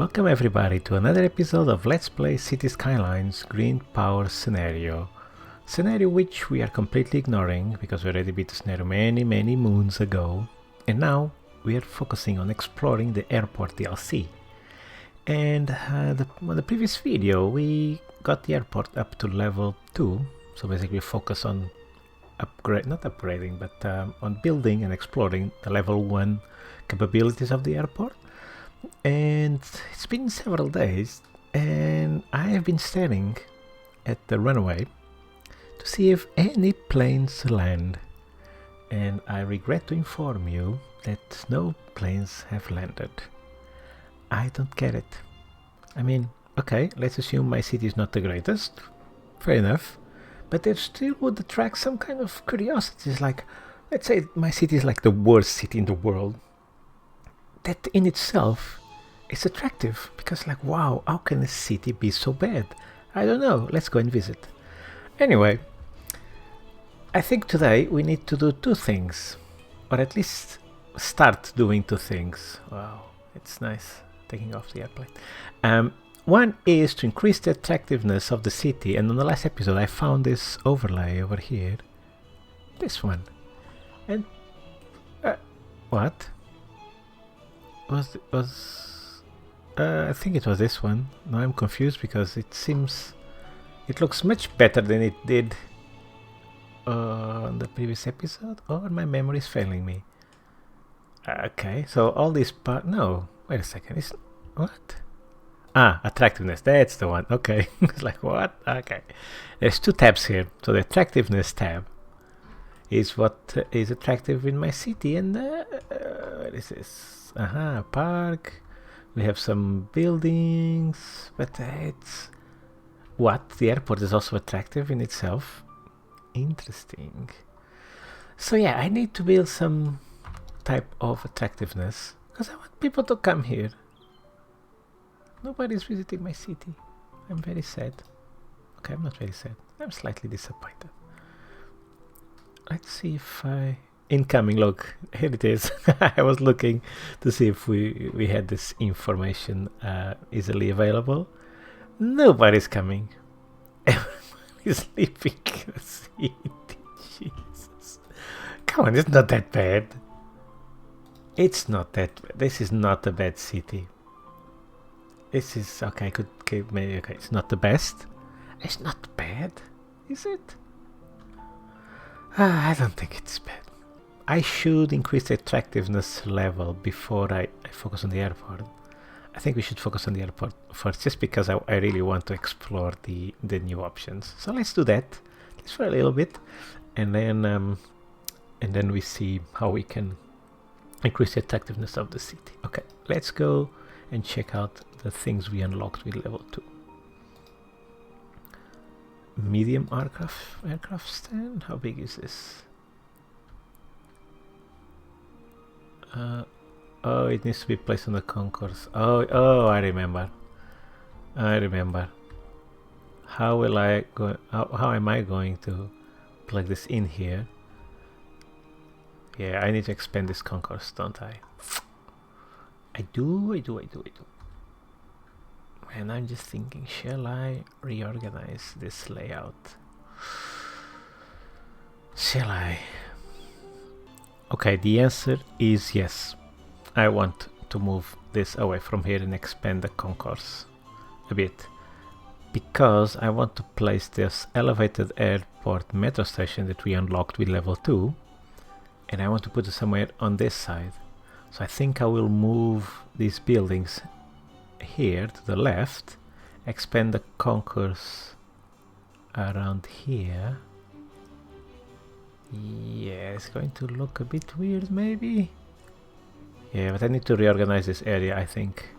Welcome everybody to another episode of Let's Play Cities Skylines Green Power Scenario. Scenario which we are completely ignoring because we already beat the scenario many moons ago. And now we are focusing on exploring the airport DLC. And on the previous video we got the airport up to level 2. So basically focus on on building and exploring the level 1 capabilities of the airport. And it's been several days and I have been staring at the runway to see if any planes land, and I regret to inform you that no planes have landed. I don't get it. I mean, okay, let's assume my city is not the greatest, fair enough, but it still would attract some kind of curiosity. It's like, let's say my city is like the worst city in the world. That in itself is attractive, because like, wow, how can a city be so bad? I don't know, let's go and visit. Anyway, I think today we need to do two things, or at least start doing two things. Wow, it's nice taking off the airplane. One is to increase the attractiveness of the city, and on the last episode I found this overlay over here, this one, and what? I think it was this one. Now I'm confused because it looks much better than it did on the previous episode, or my memory is failing me. Okay, so all these no, wait a second, what? Attractiveness, that's the one. Okay. It's like, what? Okay, there's two tabs here. So the Attractiveness tab is what is attractive in my city, and what is this? Park. We have some buildings, but it's what? The airport is also attractive in itself. Interesting. So yeah, I need to build some type of attractiveness because I want people to come here. Nobody's visiting my city. I'm very sad. Okay, I'm not very sad. I'm slightly disappointed. Let's see if incoming, look, here it is. I was looking to see if we had this information easily available. Nobody's coming. Everybody's leaving the city. Jesus. Come on, it's not that bad. It's not that bad. This is not a bad city. This is, okay, maybe, okay, it's not the best. It's not bad, is it? I don't think it's bad. I should increase the attractiveness level before I focus on the airport. I think we should focus on the airport first, just because I really want to explore the new options. So let's do that, just for a little bit, and then we see how we can increase the attractiveness of the city. Okay, let's go and check out the things we unlocked with level 2. Medium aircraft stand. How big is this? Oh, it needs to be placed on the concourse. Oh, I remember. How will I go? How am I going to plug this in here? Yeah, I need to expand this concourse, don't I? I do. And I'm just thinking, shall I reorganize this layout? Shall I? Okay, the answer is yes. I want to move this away from here and expand the concourse a bit, because I want to place this elevated airport metro station that we unlocked with level 2, and I want to put it somewhere on this side. So I think I will move these buildings here to the left, expand the concourse around here. Yeah, it's going to look a bit weird maybe. Yeah, but I need to reorganize this area, I think.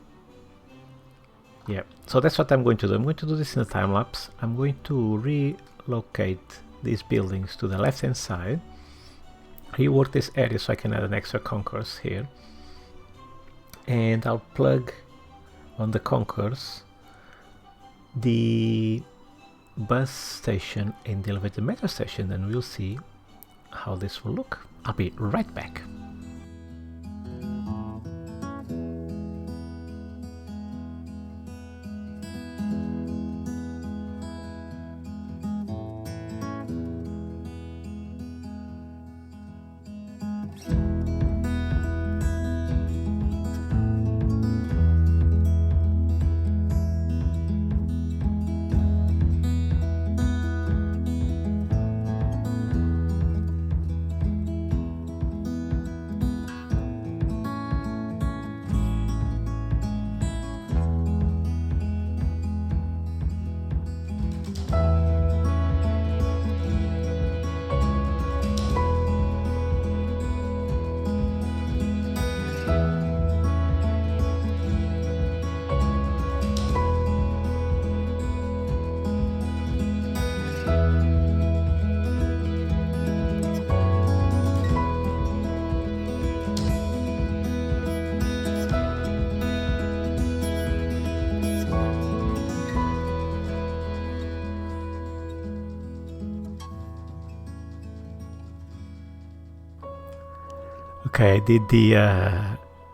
Yeah, so that's what I'm going to do. I'm going to do this in a time lapse. I'm going to relocate these buildings to the left hand side, rework this area so I can add an extra concourse here, and I'll plug on the concourse the bus station and the elevated metro station, and we'll see how this will look. I'll be right back. Okay, I did the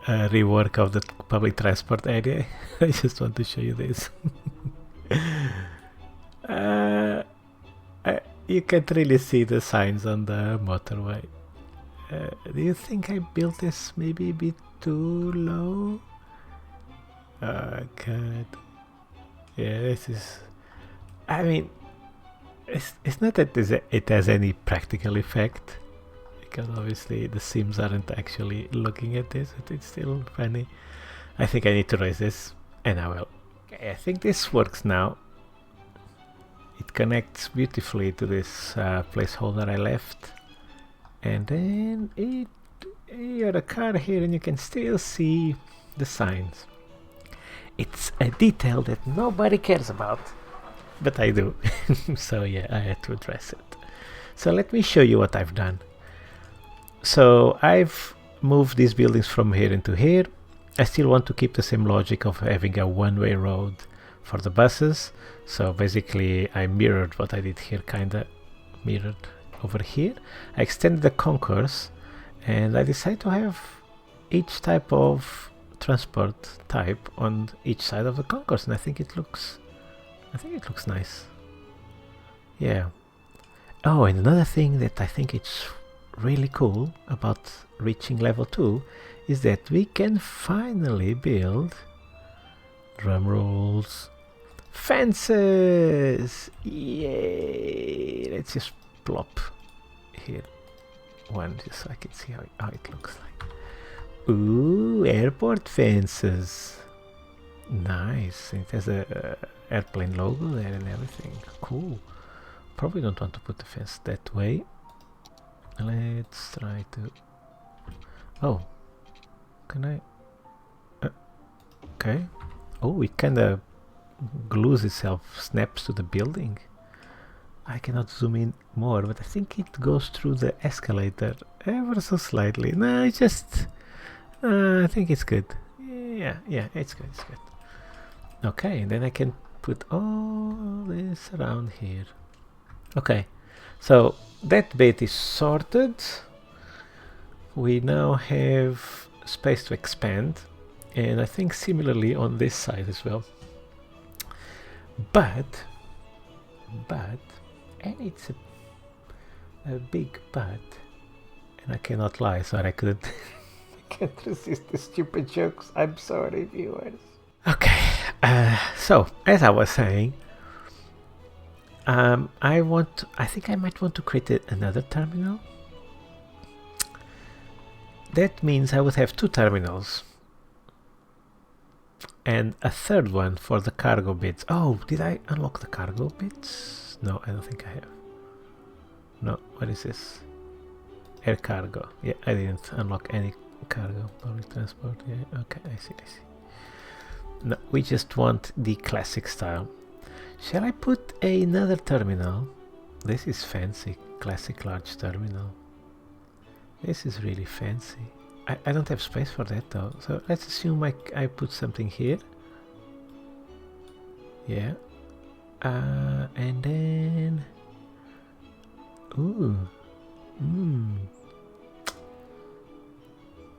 rework of the public transport area. I just want to show you this. You can't really see the signs on the motorway. Do you think I built this maybe a bit too low? Oh god. Yeah, this is... I mean, it's not that it has any practical effect, because obviously the Sims aren't actually looking at this, but it's still funny. I think I need to raise this, and I will. Okay, I think this works now. It connects beautifully to this placeholder I left, and then you have a car here and you can still see the signs. It's a detail that nobody cares about, but I do. So yeah, I had to address it. So let me show you what I've done. So I've moved these buildings from here into here. I still want to keep the same logic of having a one-way road for the buses. So basically I mirrored what I did here, kinda mirrored over here. I extended the concourse and I decided to have each type of transport type on each side of the concourse, and I think it looks nice. Yeah. Oh, and another thing that I think it's really cool about reaching level 2 is that we can finally build, drum rolls, fences. Yay! Let's just plop here one just so I can see how it looks like. Ooh, airport fences. Nice. It has a airplane logo there and everything. Cool. Probably don't want to put the fence that way. Let's try to... Oh, can I... okay. Oh, it kinda glues itself, snaps to the building. I cannot zoom in more, but I think it goes through the escalator ever so slightly. No, it's just... I think it's good. Yeah, it's good, it's good. Okay, and then I can put all this around here. Okay, so that bit is sorted. We now have space to expand, and I think similarly on this side as well. But, and it's a big but, and I cannot lie, sorry, I couldn't I can't resist the stupid jokes. I'm sorry, viewers. Okay, so as I was saying, I think I might want to create another terminal. That means I would have 2 terminals and a third one for the cargo bits. Oh, did I unlock the cargo bits? No, I don't think I have. No, what is this? Air cargo. Yeah, I didn't unlock any cargo. Public transport. Yeah, okay, I see. No, we just want the classic style. Shall I put another terminal? This is fancy. Classic large terminal. This is really fancy. I don't have space for that though. So let's assume I put something here. Yeah. And then... ooh.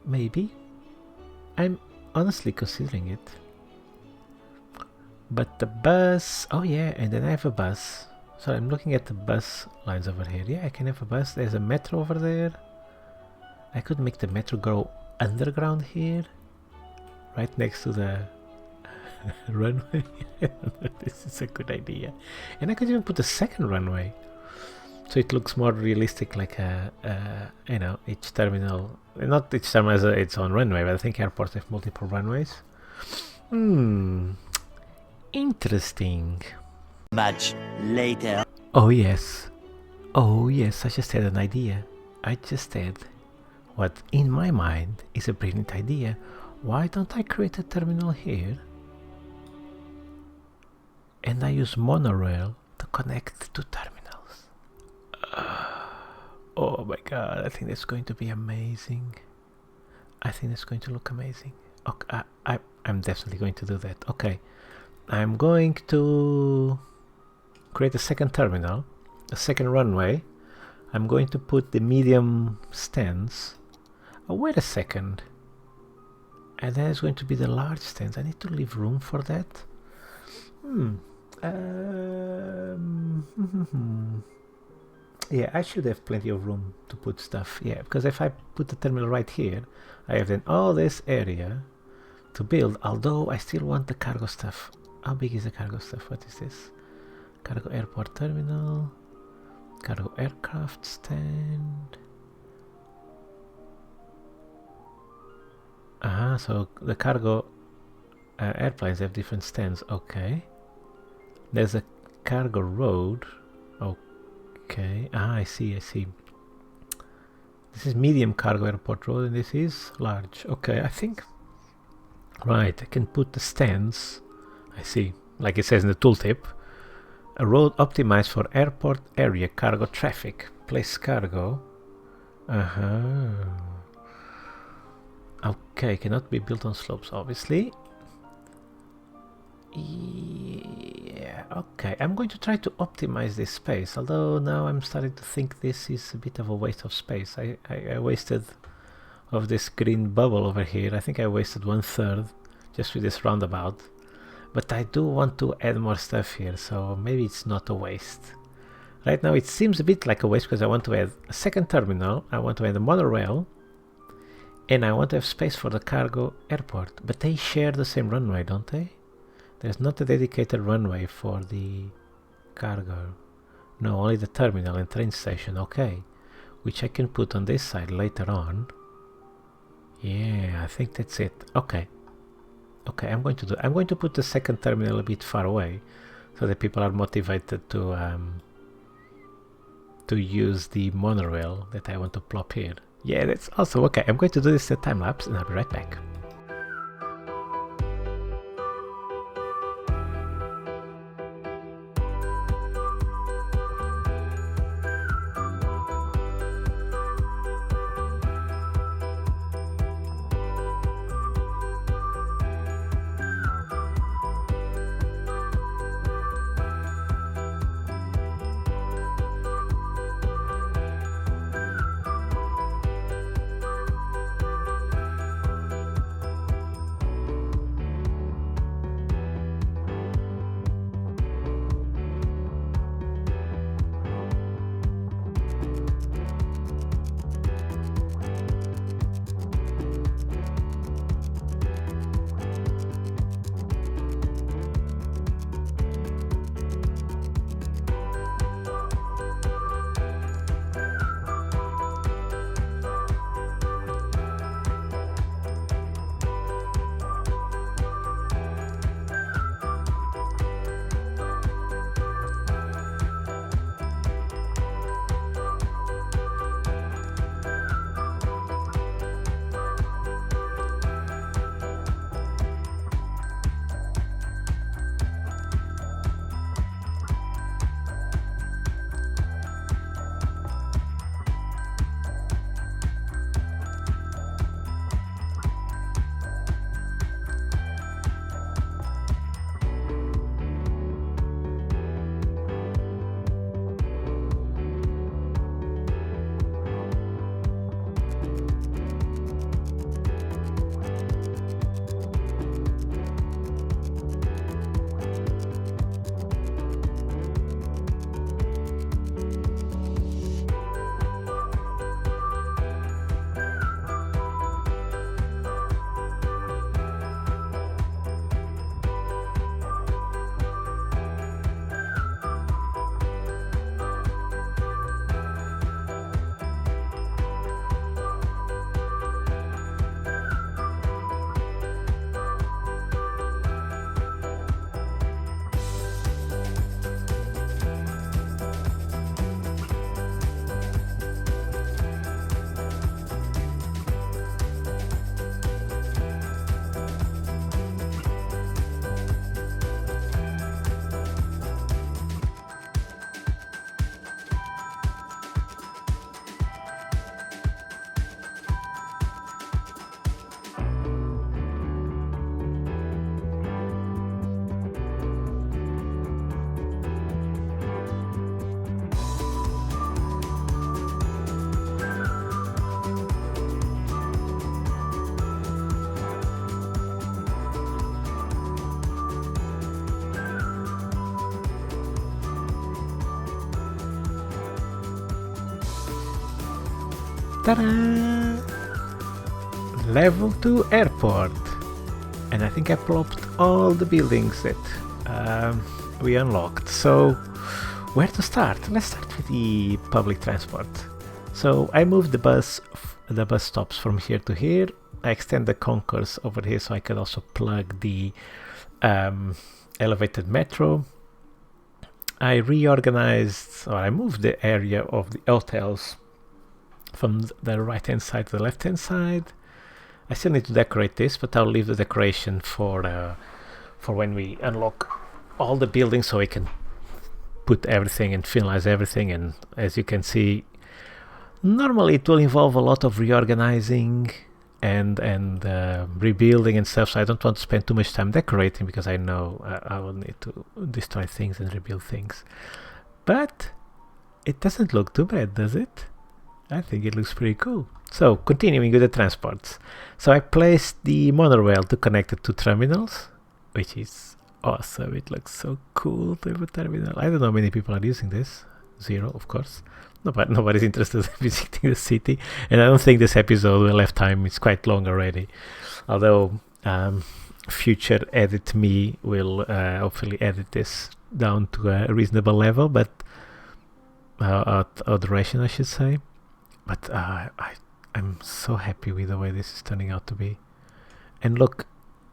Maybe. I'm honestly considering it. But the bus... oh yeah, and then I have a bus. So I'm looking at the bus lines over here. Yeah, I can have a bus. There's a metro over there. I could make the metro go underground here. Right next to the runway. This is a good idea. And I could even put a second runway. So it looks more realistic, like you know, each terminal... not each terminal has its own runway, but I think airports have multiple runways. Interesting. Much later. Oh yes, I just had an idea. I just had what in my mind is a brilliant idea. Why don't I create a terminal here and I use monorail to connect 2 terminals? Oh my god, I think that's going to be amazing. I think it's going to look amazing. Okay, I'm definitely going to do that. Okay, I'm going to create a second terminal, a second runway. I'm going to put the medium stands. Oh, wait a second. And then it's going to be the large stands. I need to leave room for that. Yeah, I should have plenty of room to put stuff. Yeah, because if I put the terminal right here, I have then all this area to build, although I still want the cargo stuff. How big is the cargo stuff? What is this? Cargo airport terminal, cargo aircraft stand. So the cargo airplanes have different stands. Okay. There's a cargo road. Okay. I see. This is medium cargo airport road and this is large. Okay, I think. Right, I can put the stands. I see. Like it says in the tooltip. A road optimized for airport area cargo traffic. Place cargo. Okay, cannot be built on slopes, obviously. Yeah, okay. I'm going to try to optimize this space, although now I'm starting to think this is a bit of a waste of space. I wasted of this green bubble over here. I think I wasted 1/3 just with this roundabout. But I do want to add more stuff here, so maybe it's not a waste. Right now it seems a bit like a waste because I want to add a second terminal, I want to add a monorail, and I want to have space for the cargo airport. But they share the same runway, don't they? There's not a dedicated runway for the cargo. No, only the terminal and train station. Okay, which I can put on this side later on. Yeah, I think that's it. Okay, I'm going to put the second terminal a bit far away, so that people are motivated to use the monorail that I want to plop here. Yeah, that's also okay. I'm going to do this time lapse, and I'll be right back. Ta-da! Level 2 airport. And I think I plopped all the buildings that we unlocked. So where to start? Let's start with the public transport. So I moved the bus stops from here to here. I extend the concourse over here so I could also plug the elevated metro. I reorganized, or I moved the area of the hotels from the right hand side to the left hand side. I still need to decorate this, but I'll leave the decoration for when we unlock all the buildings, so we can put everything and finalize everything. And as you can see, normally it will involve a lot of reorganizing and rebuilding and stuff, so I don't want to spend too much time decorating, because I know I will need to destroy things and rebuild things. But it doesn't look too bad, does it? I think it looks pretty cool. So continuing with the transports, so I placed the monorail to connect the two terminals, which is awesome. It looks so cool to have a terminal. I don't know how many people are using this. 0, of course. Nobody's interested in visiting the city, and I don't think this episode will have time. It's quite long already, although future edit me will hopefully edit this down to a reasonable level, but duration I should say. But I'm so happy with the way this is turning out to be. And look,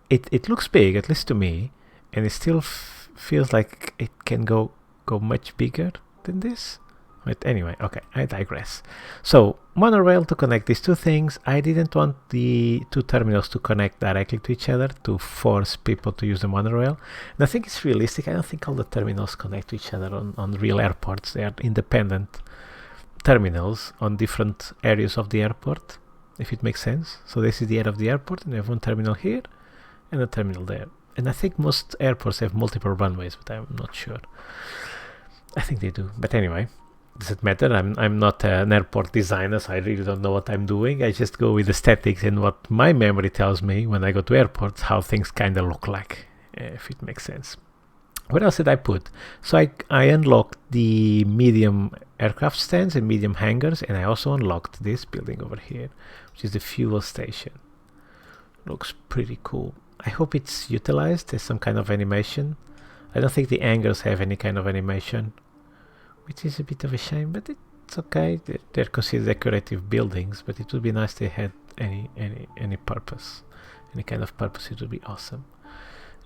it looks big, at least to me, and it still feels like it can go much bigger than this. But anyway, okay, I digress. So monorail to connect these two things. I didn't want the two terminals to connect directly to each other to force people to use the monorail. And I think it's realistic. I don't think all the terminals connect to each other on real airports. They are independent terminals on different areas of the airport, if it makes sense. So this is the end of the airport, and we have one terminal here and a terminal there. And I think most airports have multiple runways, but I'm not sure. I think they do. But anyway, doesn't matter. I'm not an airport designer, so I really don't know what I'm doing. I just go with aesthetics and what my memory tells me when I go to airports, how things kind of look like, if it makes sense. What else did I put? So I unlocked the medium aircraft stands and medium hangars, and I also unlocked this building over here, which is the fuel station. Looks pretty cool. I hope it's utilized as some kind of animation. I don't think the hangars have any kind of animation, which is a bit of a shame, but it's okay. They're considered decorative buildings, but it would be nice if they had any purpose, any kind of purpose. It would be awesome.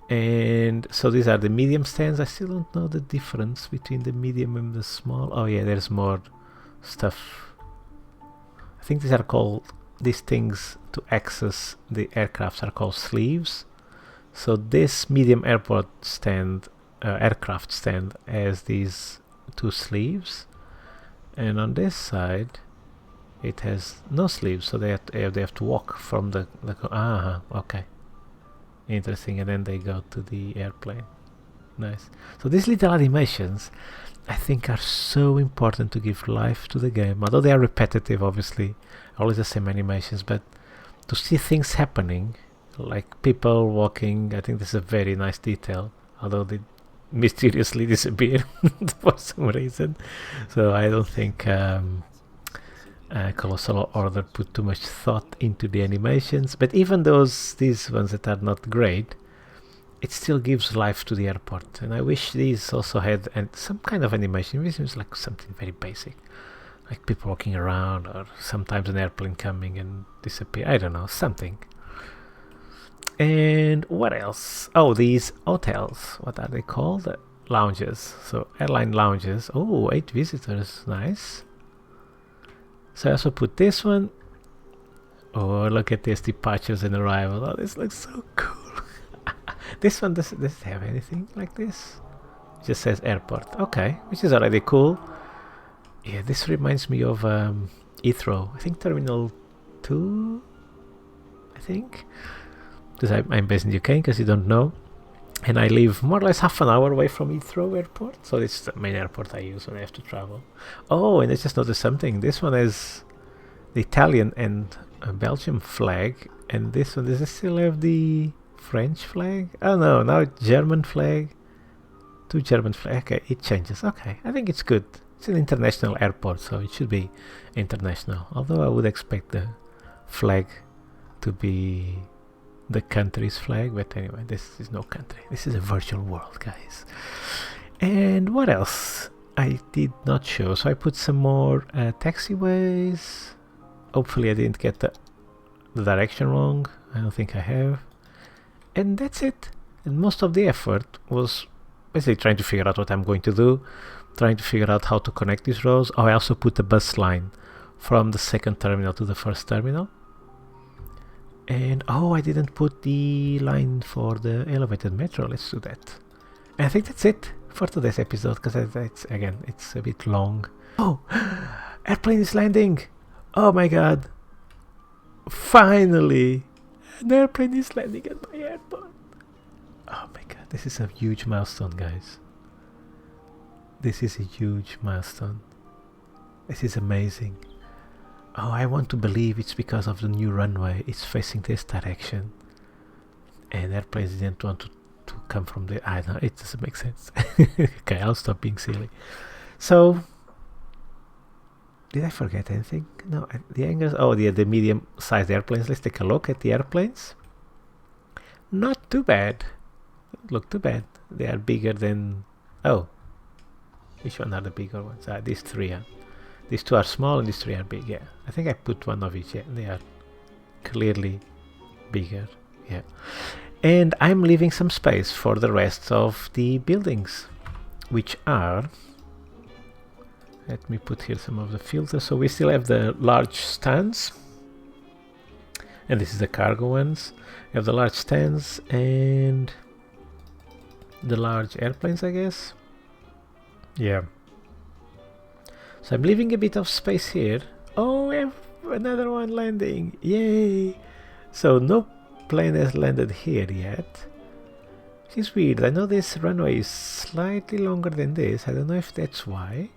And so these are the medium stands. I still don't know the difference between the medium and the small. Oh yeah, there's more stuff. I think these things to access the aircrafts are called sleeves. So this medium aircraft stand has these two sleeves, and on this side it has no sleeves, so they have to walk from the okay, interesting, and then they go to the airplane. Nice. So these little animations I think are so important to give life to the game, although they are repetitive, obviously always the same animations, but to see things happening like people walking, I think this is a very nice detail, although they mysteriously disappear for some reason. So I don't think Colossal Order put too much thought into the animations, but even these ones that are not great, it still gives life to the airport. And I wish these also had some kind of animation. It seems like something very basic, like people walking around, or sometimes an airplane coming and disappear. I don't know, something. And what else? Oh, these hotels. What are they called? Lounges. So Airline Lounges. Oh, 8 visitors. Nice. So I also put this one. Oh, look at this. Departures and arrival. Oh, this looks so cool. This one does it have anything like this? It just says airport. Okay, which is already cool. Yeah, this reminds me of Heathrow. I think Terminal 2. I think. Because I'm based in the UK, in case you don't know, and I live more or less half an hour away from Heathrow Airport, so it's the main airport I use when I have to travel. Oh, and I just noticed something. This one has the Italian and Belgium flag, and this one, does it still have the French flag? Oh no, now it's German flag. 2 German flag. Okay, it changes. Okay, I think it's good. It's an international airport, so it should be international. Although I would expect the flag to be the country's flag, but anyway, this is no country. This is a virtual world, guys. And what else I did not show? So I put some more taxiways. Hopefully I didn't get the direction wrong. I don't think I have. And that's it. And most of the effort was basically trying to figure out what I'm going to do, trying to figure out how to connect these rows. Oh, I also put a bus line from the second terminal to the first terminal. And oh, I didn't put the line for the elevated metro. Let's do that. And I think that's it for today's episode, because it's a bit long. Oh, airplane is landing. Oh my god. Finally, an airplane is landing at my airport. Oh my god, this is a huge milestone, guys. This is a huge milestone. This is amazing. Oh, I want to believe it's because of the new runway. It's facing this direction. And airplanes didn't want to come from there. I don't know, it doesn't make sense. Okay, I'll stop being silly. So, did I forget anything? No, the hangars. Oh, the medium-sized airplanes. Let's take a look at the airplanes. Not too bad. Don't look too bad. They are bigger than. Oh, which one are the bigger ones? These three. These two are small and these three are big. Yeah, I think I put one of each. Yeah, they are clearly bigger. Yeah, and I'm leaving some space for the rest of the buildings, which are. Let me put here some of the filters. So we still have the large stands, and this is the cargo ones. We have the large stands and the large airplanes, I guess. Yeah. So I'm leaving a bit of space here. Oh, we have another one landing. Yay! So no plane has landed here yet. Which is weird. I know this runway is slightly longer than this. I don't know if that's why.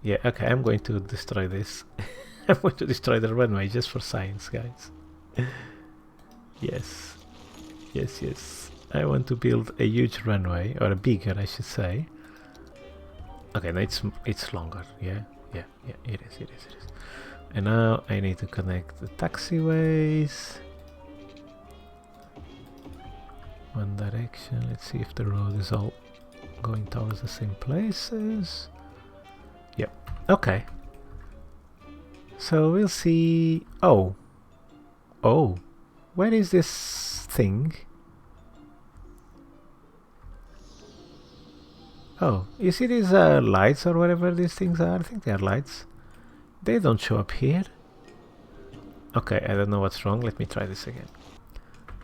Yeah, okay, I'm going to destroy this. I'm going to destroy the runway just for science, guys. Yes. Yes, yes. I want to build a huge runway, or a bigger, I should say. Okay, no, it's longer. Yeah, yeah, yeah, it is. And now I need to connect the taxiways. One direction. Let's see if the road is all going towards the same places. Yep. Okay. So we'll see. Oh. Where is this thing? Oh, you see these lights or whatever these things are? I think they are lights. They don't show up here. Okay, I don't know what's wrong. Let me try this again.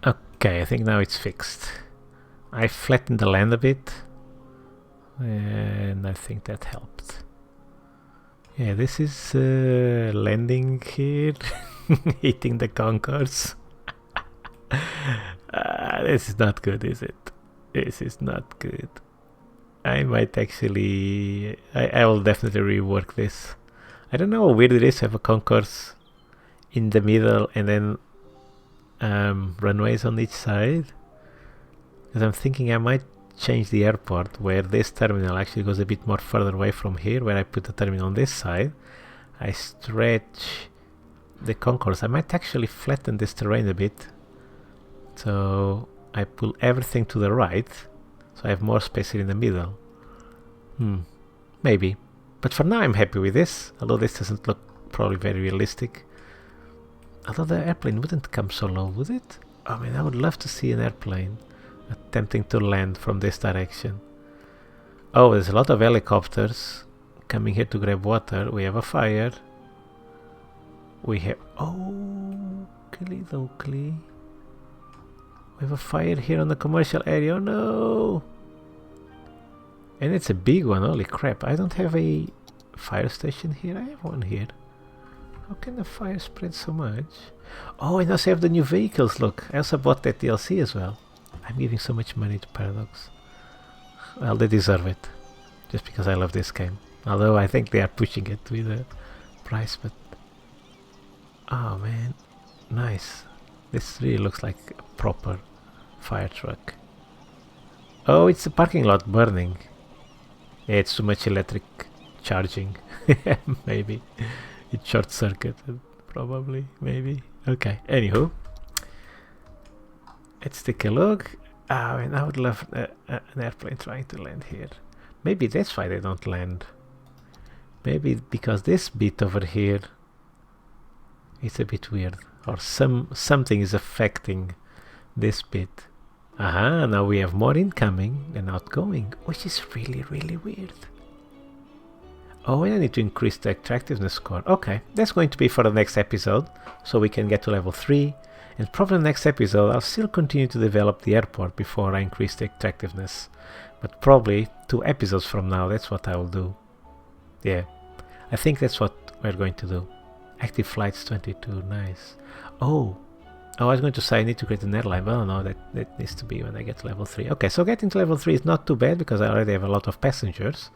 Okay, I think now it's fixed. I flattened the land a bit, and I think that helped. Yeah, this is landing here, hitting the concourse. This is not good, is it? This is not good. I might actually... I will definitely rework this. I don't know how weird it is to have a concourse in the middle and then runways on each side. Because I'm thinking I might change the airport where this terminal actually goes a bit more further away from here, where I put the terminal on this side. I stretch the concourse. I might actually flatten this terrain a bit. So I pull everything to the right. So I have more space here in the middle. Maybe. But for now I'm happy with this, although this doesn't look probably very realistic. Although the airplane wouldn't come so low, would it? I mean, I would love to see an airplane attempting to land from this direction. Oh, there's a lot of helicopters coming here to grab water. We have a fire. We have... Oh, Oakley. We have a fire here on the commercial area. Oh no! And it's a big one, holy crap. I don't have a fire station here. I have one here. How can the fire spread so much? Oh, and I also have the new vehicles, look. I also bought that DLC as well. I'm giving so much money to Paradox. Well, they deserve it. Just because I love this game. Although I think they are pushing it with the price, but... Oh man, nice. This really looks like a proper fire truck. Oh, it's the parking lot burning. Yeah, it's too much electric charging. Maybe it short circuited, probably, maybe. Okay, anywho, let's take a look. And I would love an airplane trying to land here. Maybe that's why they don't land. Maybe because this bit over here is a bit weird, or something is affecting this bit. Aha, now we have more incoming and outgoing, which is really, really weird. Oh, and I need to increase the attractiveness score. Okay, that's going to be for the next episode, so we can get to level 3. And probably the next episode I'll still continue to develop the airport before I increase the attractiveness. But probably 2 episodes from now, that's what I will do. Yeah, I think that's what we're going to do. Active flights 22, nice. Oh, I was going to say I need to create an airline, but no, that needs to be when I get to level 3. Okay, so getting to level 3 is not too bad because I already have a lot of passengers.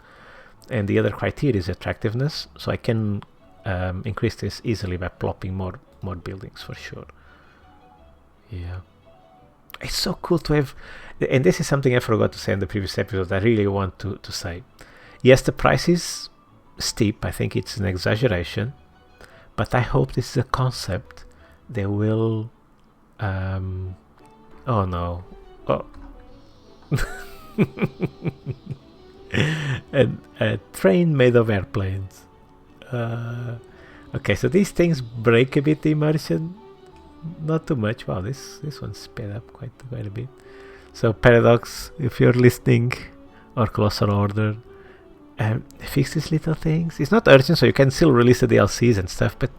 And the other criteria is attractiveness, so I can increase this easily by plopping more buildings for sure. Yeah, it's so cool to have, and this is something I forgot to say in the previous episode. I really want to say, yes, the price is steep. I think it's an exaggeration, but I hope this is a concept they will. Oh no! Oh. A train made of airplanes. Okay, so these things break a bit the immersion. Not too much. Wow, this one's sped up quite a bit. So Paradox, if you're listening, or Closer Order, fix these little things. It's not urgent, so you can still release the DLCs and stuff, but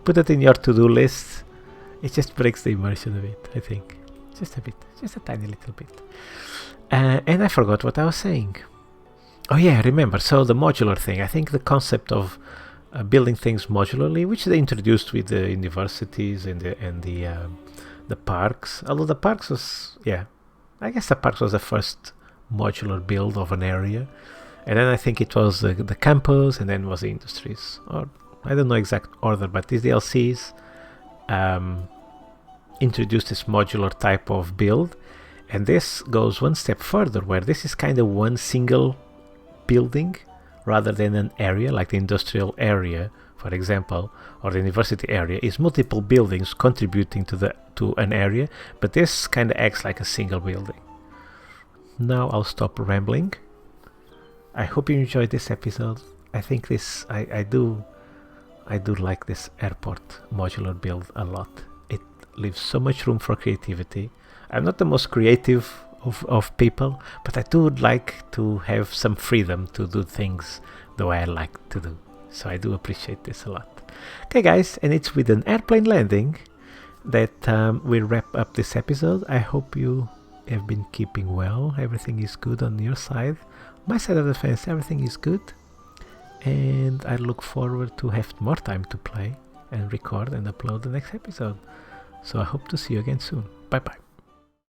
put it in your to-do list. It just breaks the immersion a bit, I think. Just a bit. Just a tiny little bit. And I forgot what I was saying. Oh yeah, I remember. So the modular thing. I think the concept of building things modularly, which they introduced with the universities and the parks. Although the parks was, yeah, I guess the parks was the first modular build of an area, and then I think it was the campus, and then was the industries, or I don't know exact order, but these DLCs introduced this modular type of build, and this goes one step further, where this is kind of one single building rather than an area, like the industrial area, for example, or the university area, is multiple buildings contributing to an area, but this kind of acts like a single building. Now I'll stop rambling. I hope you enjoyed this episode. I think this I do like this airport modular build a lot. It leaves so much room for creativity. I'm not the most creative of people, but I do like to have some freedom to do things the way I like to do. So I do appreciate this a lot. Okay guys, and it's with an airplane landing that we wrap up this episode. I hope you have been keeping well. Everything is good on your side. My side of the fence, everything is good. And I look forward to have more time to play and record and upload the next episode. So I hope to see you again soon. Bye bye.